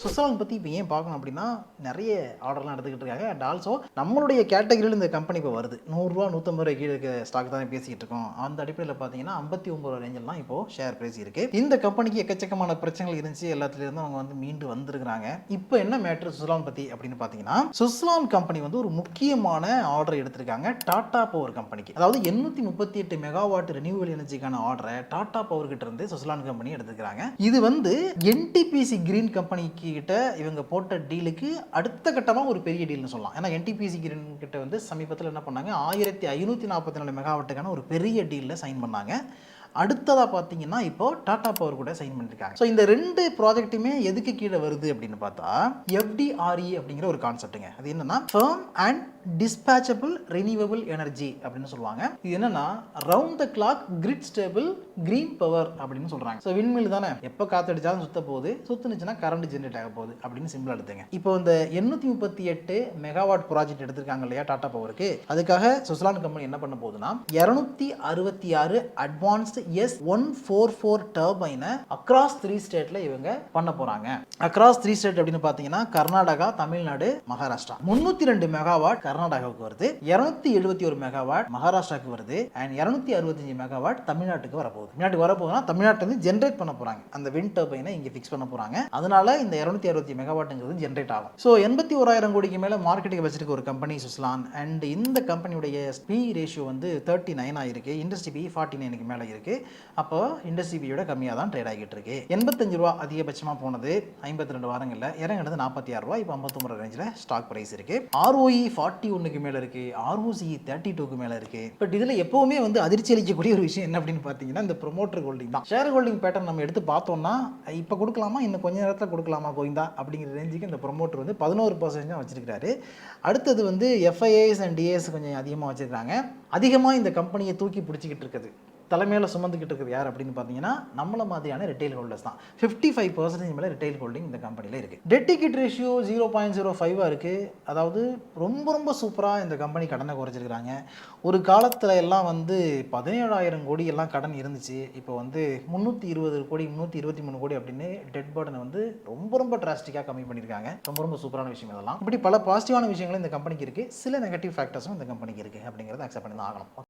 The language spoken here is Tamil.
சுவிட்சர்லாந்து பற்றி இப்போ ஏன் பார்க்கணும் அப்படின்னா நிறைய ஆர்டர்லாம் எடுத்துக்கிட்டு இருக்காங்க. அண்ட் ஆல்சோ நம்மளுடைய கேட்டகரியில் இந்த கம்பெனி இப்போ வருது. ரூ. 100 ரூ. 150 கீழே இருக்க ஸ்டாக் தான் பேசிக்கிட்டு இருக்கோம். அந்த அடிப்படையில் பார்த்தீங்கன்னா 59 ரேஞ்செல்லாம் இப்போ ஷேர் பிரைஸ் இருக்கு. இந்த கம்பெனிக்கு எக்கச்சக்கமான பிரச்சனைகள் இருந்துச்சு. எல்லாத்துலேருந்து அவங்க வந்து மீண்டு வந்திருக்கிறாங்க. இப்போ என்ன மேட்ரு சுவிட்சர்லாந்து பற்றி அப்படின்னு பார்த்தீங்கன்னா, சுவிட்சர்லாந்து கம்பெனி வந்து ஒரு முக்கியமான ஆர்டர் எடுத்திருக்காங்க டாடா பவர் கம்பெனிக்கு. அதாவது 838 மெகாவாட் ரினியூவல் எனர்ஜிக்கான ஆர்டரை டாடா பவர் கிட்ட இருந்து சுவிட்சர்லாந்து கம்பெனி எடுத்துக்கிறாங்க. இது வந்து என்டிபிசி கிரீன் கம்பெனிக்கு கிட்ட இவங்க போட்ட டீலுக்கு அடுத்த கட்டமாக ஒரு பெரிய டீல்னு சொல்லலாம். ஏன்னா என்டிபிசி கிரீன் கிட்ட வந்து சமீபத்தில் என்ன பண்ணாங்க, 1544 மெகாவாட்டுக்கான ஒரு பெரிய டீலில் சைன் பண்ணாங்க. அடுத்ததாக பார்த்தீங்கன்னா இப்போ டாடா பவர் கூட சைன் பண்ணியிருக்காங்க. ஸோ இந்த ரெண்டு ப்ராஜெக்ட்டுமே எதுக்கு கீழே வருது அப்படின்னு பார்த்தா எஃப்டிஆர்இ அப்படிங்கிற ஒரு கான்செப்ட்டுங்க. அது என்னன்னா ஃபர்ம் அண்ட் டிஸ்பேச்சபிள் ரினியூவபிள் எனர்ஜி அப்படின்னு சொல்லுவாங்க. இது என்னன்னா round the clock grid stable green power அப்படின்னு சொல்றாங்க. ஸோ விண்மில் தானே, எப்போ காத்தடிச்சாலும் சுத்த போகுது, சுத்துனுச்சுன்னா கரண்ட் ஜென்ரேட் ஆக போகுது அப்படின்னு சிம்பிள் எடுத்துங்க. இப்போ இந்த 838 மெகாவாட் ப்ராஜெக்ட் எடுத்திருக்காங்க இல்லையா டாடா பவருக்கு, அதுக்காக சுவிட்சர்லாந்து கம்பெனி என்ன பண்ண போகுதுன்னா 266 அட்வான்ஸ்டு S144 டர்பைனை அக்ராஸ் 3 ஸ்டேட்ல இவங்க பண்ண போறாங்க. அக்ராஸ் 3 ஸ்டேட் அப்படின்னு பார்த்தீங்கன்னா கர்நாடகா, தமிழ்நாடு, மகாராஷ்டிரா. 302 மெகாவாட் கர்நாடகாவுக்கு வருது, 271 மெகாவாட் மகாராஷ்டிராவுக்கு வருது, அண்ட் 265 மெகாவாட் தமிழ்நாட்டுக்கு வரப்போகுது. தமிழ்நாட்டுக்கு வரப்போகுதுன்னா தமிழ்நாட்டில் இருந்து ஜென்ரேட் பண்ண போறாங்க. அந்த விண்ட் டர்பைனை இங்கே ஃபிக்ஸ் பண்ண போறாங்க. அதனால இந்த 260 மெகாவாட்ங்கிறது ஜென்ரேட் ஆகும். ஸோ 81,000 கோடிக்கு மேலே மார்க்கெட்டுக்கு வச்சிருக்க ஒரு கம்பெனி சுவிட்சர்லாந்து. அண்ட் இந்த கம்பெனியுடைய பி ரேஷியோ வந்து 39 ஆயிருக்கு, இண்டஸ்ட்ரி பி 49க்கு மேலே இருக்கு. அப்போ இண்டஸ்ட்ரி பியோட கம்மியாக தான் ட்ரேட் ஆகிட்டு இருக்கு. 85 ரூபா அதிகபட்சமாக போனது 52 வாரங்களில், இறங்கினது 46 ரூபா, இப்போ 59 ரேஞ்சில் ஸ்டாக் பிரைஸ் இருக்கு. ROE 41க்கு மேலே இருக்கு, ROCE 32க்கு மேலே இருக்கு. பட் இதில் எப்பவுமே வந்து அதிர்ச்சி அளிக்கக்கூடிய ஒரு விஷயம் என்ன அப்படின்னு பார்த்தீங்கன்னா இந்த ப்ரொமோட்டர் ஹோல்டிங் தான். ஷேர் ஹோல்டிங் பேட்டர்ன் நம்ம எடுத்து பார்த்தோம்னா இப்போ கொடுக்கலாமா, இன்னும் கொஞ்ச நேரத்தில் கொடுக்கலாமா கோவிந்தா அப்படிங்கிற ரேஞ்சுக்கு இந்த ப்ரொமோட்டர் வந்து 11% தான் வச்சிருக்காரு. அடுத்தது வந்து FIIs அண்ட் DAs கொஞ்சம் அதிகமாக வச்சிருக்காங்க. அதிகமாக இந்த கம்பெனியை தூக்கி பிடிச்சிக்கிட்டு இருக்குது, தலைமையில் சுமந்துக்கிட்டு இருக்குது யார் அப்படின்னு பார்த்தீங்கன்னா நம்மள மாதிரியான ரிட்டைல் ஹோல்டர்ஸ் தான். 55% மேலே ரிட்டைல் ஹோல்டிங் இந்த கம்பெனியில் இருக்குது. டெட் ஈக்விட்டி ரேஷியோ 0.05 இருக்குது. அதாவது ரொம்ப ரொம்ப சூப்பராக இந்த கம்பெனி கடனை குறைச்சிருக்கிறாங்க. ஒரு காலத்தில் எல்லாம் வந்து 17,000 கோடி எல்லாம் கடன் இருந்துச்சு. இப்போ வந்து 320 கோடி 323 கோடி அப்படின்னு டெட் பர்டனை வந்து ரொம்ப ரொம்ப டிராஸ்டிக்காக கம்மி பண்ணியிருக்காங்க. ரொம்ப ரொம்ப சூப்பரான விஷயம் இதெல்லாம். இப்படி பல பாசிட்டிவான விஷயங்களும் இந்த கம்பெனிக்கு இருக்குது, சில நெகட்டிவ் ஃபேக்டர்ஸும் இந்த கம்பெனிக்கு இருக்குது அப்படிங்கிறத அக்செப்ட் பண்ணி தான் ஆகணும்.